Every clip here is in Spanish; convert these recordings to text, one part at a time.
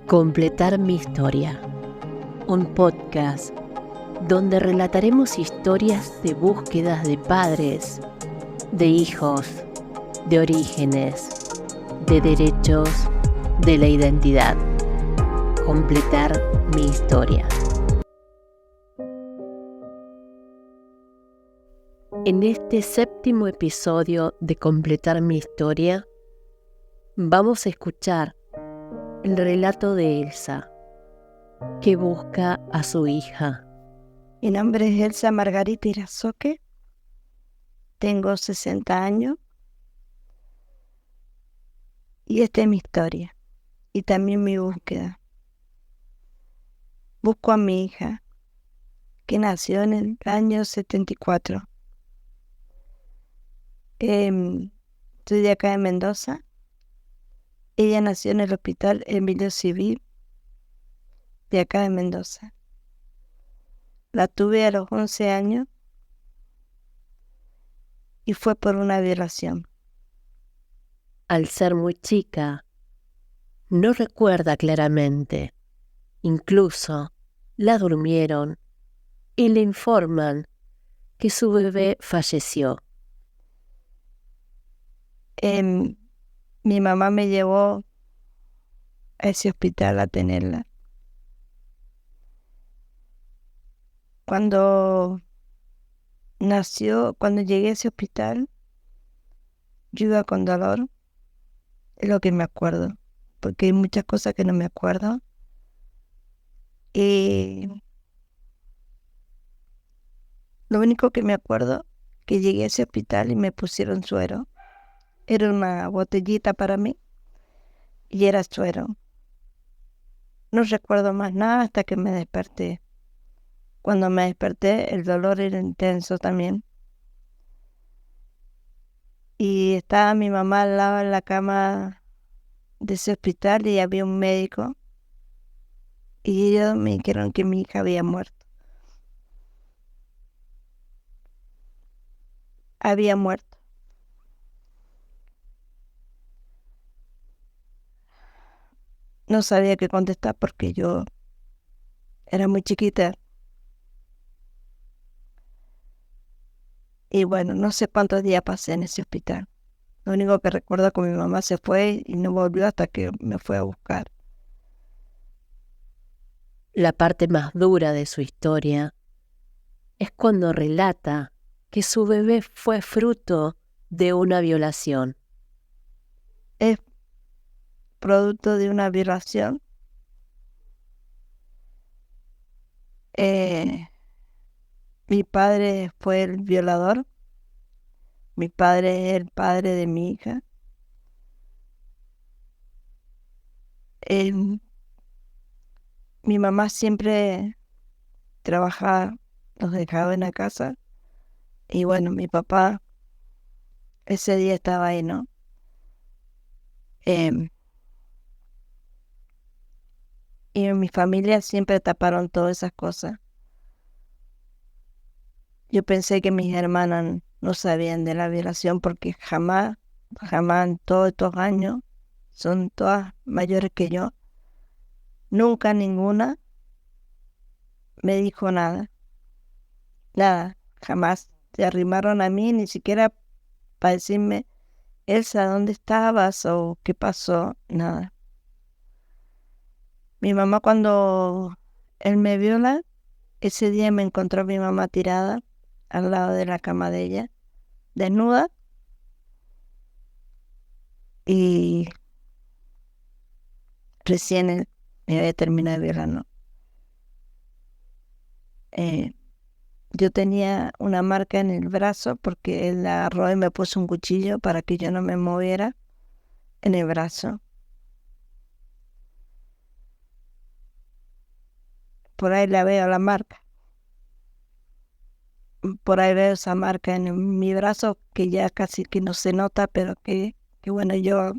Completar mi historia, un podcast donde relataremos historias de búsquedas de padres, de hijos, de orígenes, de derechos, de la identidad. Completar mi historia. En este séptimo episodio de Completar mi historia, vamos a escuchar el relato de Elsa, que busca a su hija. Mi nombre es Elsa Margarita Irazoque, tengo 60 años y esta es mi historia y también mi búsqueda. Busco a mi hija, que nació en el año 74. Soy de acá de Mendoza. Ella nació en el Hospital Emilio Civil de acá de Mendoza. La tuve a los 11 años y fue por una violación. Al ser muy chica, no recuerda claramente. Incluso la durmieron y le informan que su bebé falleció. Mi mamá me llevó a ese hospital a tenerla. Cuando llegué a ese hospital, yo iba con dolor, es lo que me acuerdo, porque hay muchas cosas que no me acuerdo. Y lo único que me acuerdo, que llegué a ese hospital y me pusieron suero. Era una botellita para mí y era suero. No recuerdo más nada hasta que me desperté. Cuando me desperté, el dolor era intenso también. Y estaba mi mamá al lado en la cama de ese hospital y había un médico. Y ellos me dijeron que mi hija había muerto. Había muerto. No sabía qué contestar porque yo era muy chiquita. Y bueno, no sé cuántos días pasé en ese hospital. Lo único que recuerdo es que mi mamá se fue y no volvió hasta que me fue a buscar. La parte más dura de su historia es cuando relata que su bebé fue fruto de una violación. Es producto de una violación. Mi padre fue el violador. Mi padre es el padre de mi hija. Mi mamá siempre trabajaba, nos dejaba en la casa. Y bueno, mi papá ese día estaba ahí, ¿no? Em, y en mi familia siempre taparon todas esas cosas. Yo pensé que mis hermanas no sabían de la violación porque jamás en todos estos años, son todas mayores que yo, nunca ninguna me dijo nada, jamás se arrimaron a mí, ni siquiera para decirme, Elsa, ¿dónde estabas? O ¿qué pasó? Nada. Mi mamá cuando él me viola, ese día me encontró mi mamá tirada al lado de la cama de ella, desnuda, y recién él me había terminado violando. Yo tenía una marca en el brazo porque él la agarró y me puso un cuchillo para que yo no me moviera en el brazo. Por ahí la veo la marca. Por ahí veo esa marca en mi brazo que ya casi que no se nota, pero que bueno, yo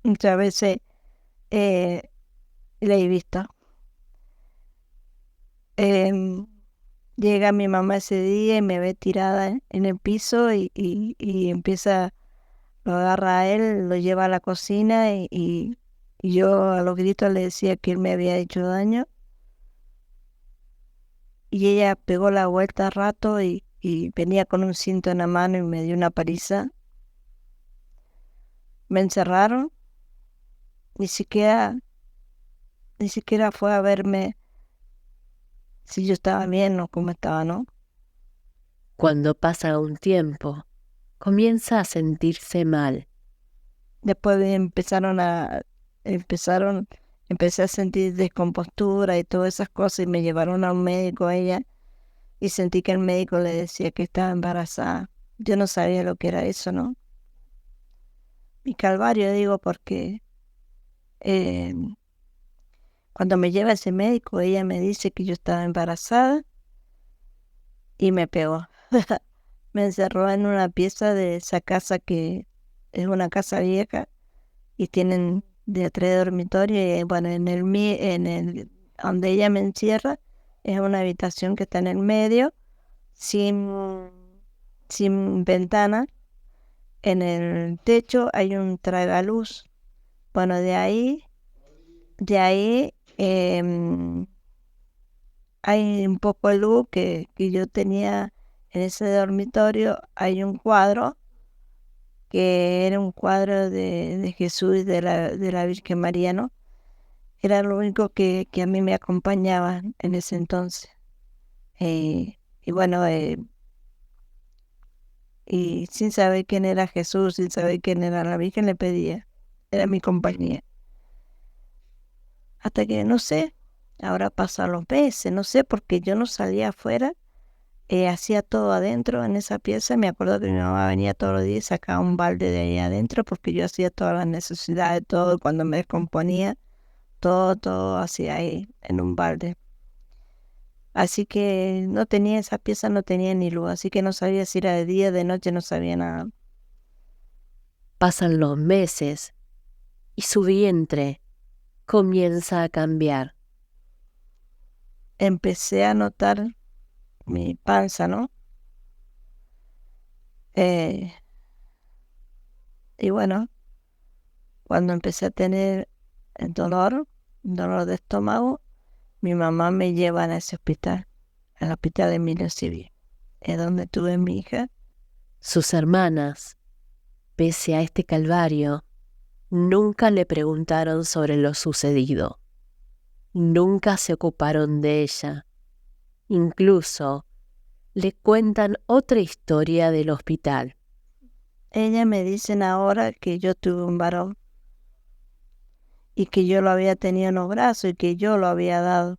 muchas veces la he visto. Em, Llega mi mamá ese día y me ve tirada en el piso y empieza, lo agarra a él, lo lleva a la cocina y Y yo a los gritos le decía que él me había hecho daño. Y ella pegó la vuelta a rato y venía con un cinto en la mano y me dio una paliza. Me encerraron, ni siquiera fue a verme si yo estaba bien o cómo estaba, ¿no? Cuando pasa un tiempo, comienza a sentirse mal. Después empecé a sentir descompostura y todas esas cosas y me llevaron a un médico a ella y sentí que el médico le decía que estaba embarazada. Yo no sabía lo que era eso, ¿no? Mi calvario, digo, porque eh, cuando me lleva ese médico, ella me dice que yo estaba embarazada y me pegó. Me encerró en una pieza de esa casa que es una casa vieja y tienen de 3 dormitorios. Y bueno, en el donde ella me encierra es una habitación que está en el medio, sin ventana. En el techo hay un tragaluz. Bueno, de ahí hay un poco de luz que yo tenía en ese dormitorio. Hay un cuadro que era un cuadro de Jesús y de la Virgen María, ¿no? Era lo único que a mí me acompañaba en ese entonces. Y bueno, y sin saber quién era Jesús, sin saber quién era la Virgen, le pedía. Era mi compañía. Hasta que, no sé, ahora pasan los meses, no sé, porque yo no salía afuera, hacía todo adentro en esa pieza. Me acuerdo que mi mamá venía todos los días y sacaba un balde de ahí adentro porque yo hacía todas las necesidades, todo, cuando me descomponía, todo hacía ahí en un balde. Así que no tenía esa pieza, no tenía ni luz, así que no sabía si era de día, de noche, no sabía nada. Pasan los meses y su vientre comienza a cambiar. Empecé a notar mi panza, ¿no? Eh, y bueno, cuando empecé a tener el dolor de estómago, mi mamá me lleva a ese hospital, al hospital Emilio Civil, es donde tuve mi hija. Sus hermanas, pese a este calvario, nunca le preguntaron sobre lo sucedido. Nunca se ocuparon de ella. Incluso le cuentan otra historia del hospital. Ellas me dicen ahora que yo tuve un varón y que yo lo había tenido en los brazos y que yo lo había dado,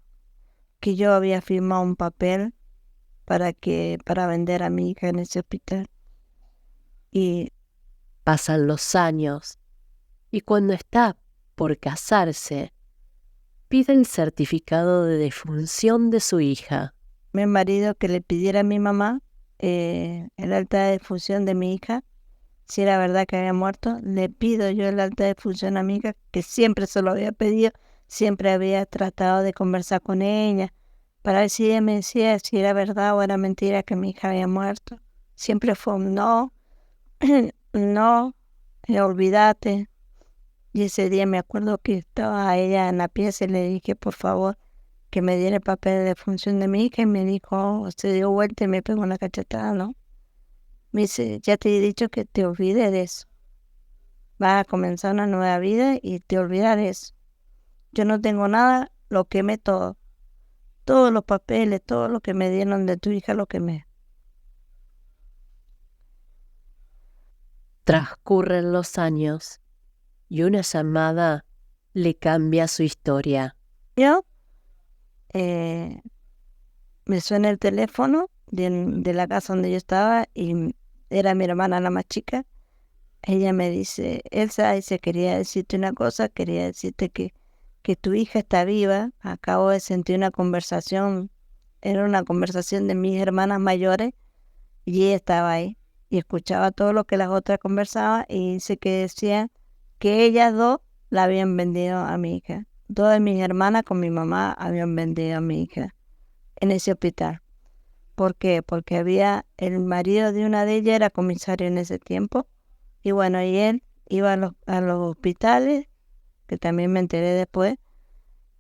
que yo había firmado un papel para vender a mi hija en ese hospital. Y Pasan los años y cuando está por casarse, pide el certificado de defunción de su hija. mi marido que le pidiera a mi mamá el alta de defunción de mi hija, si era verdad que había muerto. Le pido yo el alta de defunción a mi hija, que siempre se lo había pedido, siempre había tratado de conversar con ella para ver si ella me decía si era verdad o era mentira que mi hija había muerto. Siempre fue un no, no, olvídate. Y ese día me acuerdo que estaba ella en la pieza y le dije, por favor, que me diera el papel de defunción de mi hija, y me dijo, se dio vuelta y me pegó una cachetada, ¿no? Me dice, ya te he dicho que te olvides de eso. Vas a comenzar una nueva vida y te olvidas de eso. Yo no tengo nada, lo quemé todo. Todos los papeles, todo lo que me dieron de tu hija, lo quemé. Transcurren los años y una llamada le cambia su historia. Yo, me suena el teléfono de la casa donde yo estaba y era mi hermana la más chica. Ella me dice, Elsa, dice, quería decirte una cosa, quería decirte que tu hija está viva. Acabo de sentir una conversación, era una conversación de mis hermanas mayores y ella estaba ahí y escuchaba todo lo que las otras conversaban y dice que decían que ellas dos la habían vendido a mi hija. Dos de mis hermanas con mi mamá habían vendido a mi hija en ese hospital. ¿Por qué? Porque el marido de una de ellas era comisario en ese tiempo. Y bueno, y él iba a los hospitales que también me enteré después,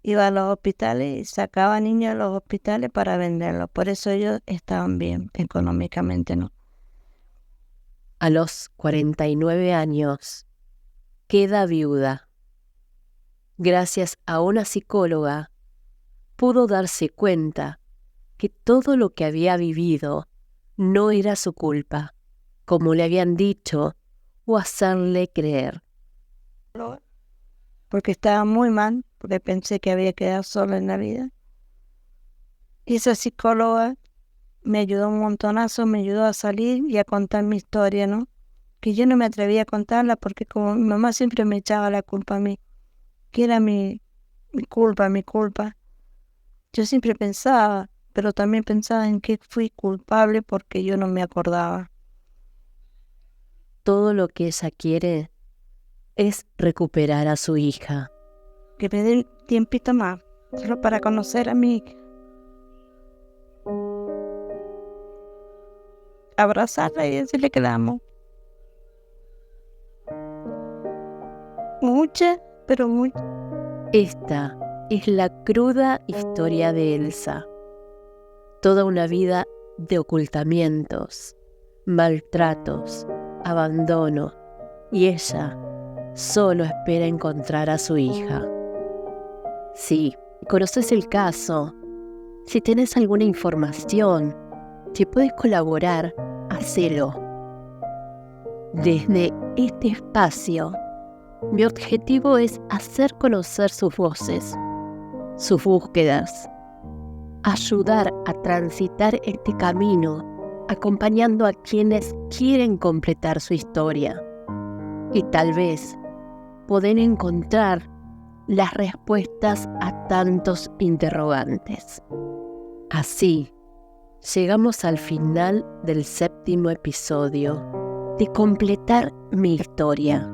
iba a los hospitales y sacaba niños de los hospitales para venderlos. Por eso ellos estaban bien económicamente, ¿no? A los 49 años, queda viuda. Gracias a una psicóloga, pudo darse cuenta que todo lo que había vivido no era su culpa, como le habían dicho o hacerle creer. Porque estaba muy mal, porque pensé que había quedado sola en la vida. Y esa psicóloga me ayudó un montonazo, me ayudó a salir y a contar mi historia, ¿no? Que yo no me atrevía a contarla porque como mi mamá siempre me echaba la culpa a mí, que era mi culpa. Yo siempre pensaba, pero también pensaba en que fui culpable porque yo no me acordaba. Todo lo que ella quiere es recuperar a su hija. Que me dé un tiempito más, solo para conocer a mi hija. Abrazarla y decirle que la amo. Mucha, pero mucha. Esta es la cruda historia de Elsa. Toda una vida de ocultamientos, maltratos, abandono, y ella solo espera encontrar a su hija. Si conoces el caso, si tenés alguna información, si puedes colaborar, hacelo. Desde este espacio, mi objetivo es hacer conocer sus voces, sus búsquedas, ayudar a transitar este camino, acompañando a quienes quieren completar su historia y tal vez poder encontrar las respuestas a tantos interrogantes. Así, llegamos al final del 7º episodio de Completar mi historia.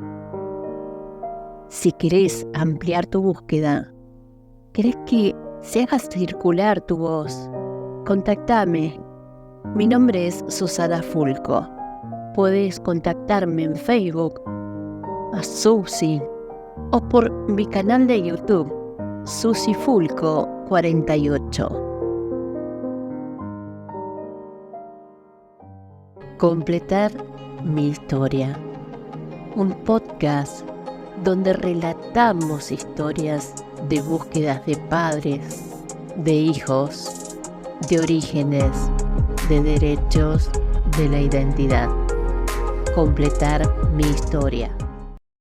Si querés ampliar tu búsqueda, querés que se haga circular tu voz, contactame. Mi nombre es Susana Fulco. Puedes contactarme en Facebook, a Susi, o por mi canal de YouTube, Susi Fulco 48. Completar mi historia. Un podcast donde relatamos historias de búsquedas de padres, de hijos, de orígenes, de derechos, de la identidad. Completar mi historia.